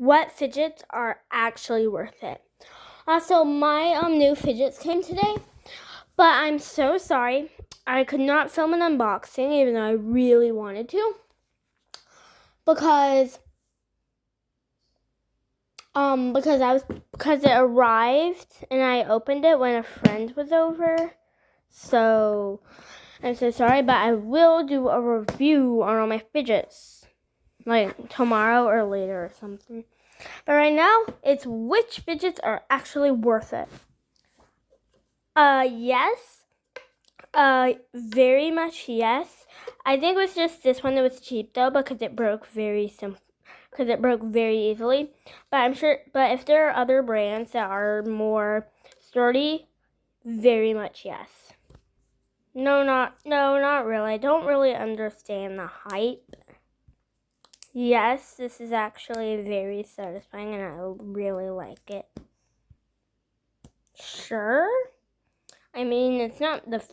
what fidgets are actually worth it. Also, my new fidgets came today, but I'm so sorry. I could not film an unboxing even though I really wanted to, because it arrived and I opened it when a friend was over. So I'm so sorry, but I will do a review on all my fidgets, like tomorrow or later or something. But right now, it's which fidgets are actually worth it. Yes. Very much yes. I think it was just this one that was cheap though, because it broke very easily. But if there are other brands that are more sturdy, very much yes. No, not really. I don't really understand the hype. Yes, this is actually very satisfying and I really like it. Sure. I mean, it's not the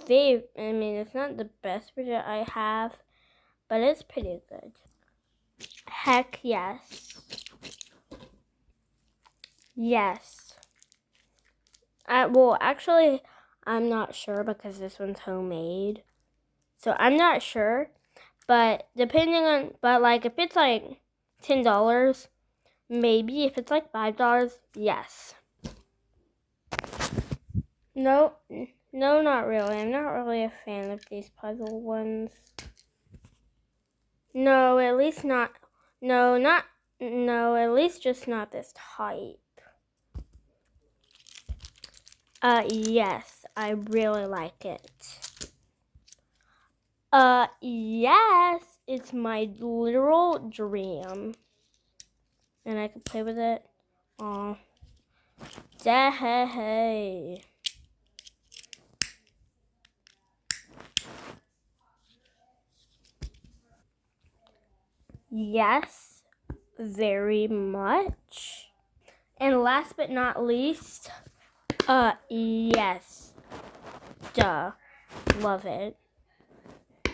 it's not the best fidget I have, but it's pretty good. Heck yes. Yes. Actually, I'm not sure because this one's homemade. So I'm not sure, but if it's like $10, maybe. If it's like $5, yes. No, not really. I'm not really a fan of these puzzle ones. No, at least not. At least just not this type. Yes, I really like it. Yes, it's my literal dream. And I can play with it. Aw. Hey. Yes, very much. And last but not least, yes. Duh. Love it.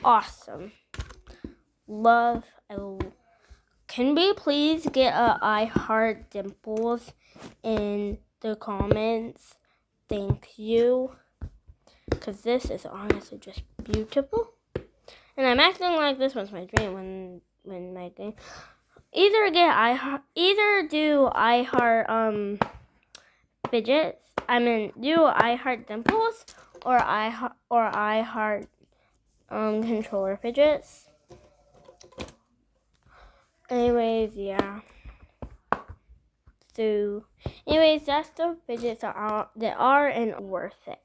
Awesome. Love. Can we please get a I Heart Dimples in the comments? Thank you. Because this is honestly just beautiful. And I'm acting like this was my dream when my game. Either do I Heart fidgets. Do I Heart Dimples or I Heart controller fidgets. Anyways, yeah. So, anyways, that's the fidgets that are and worth it.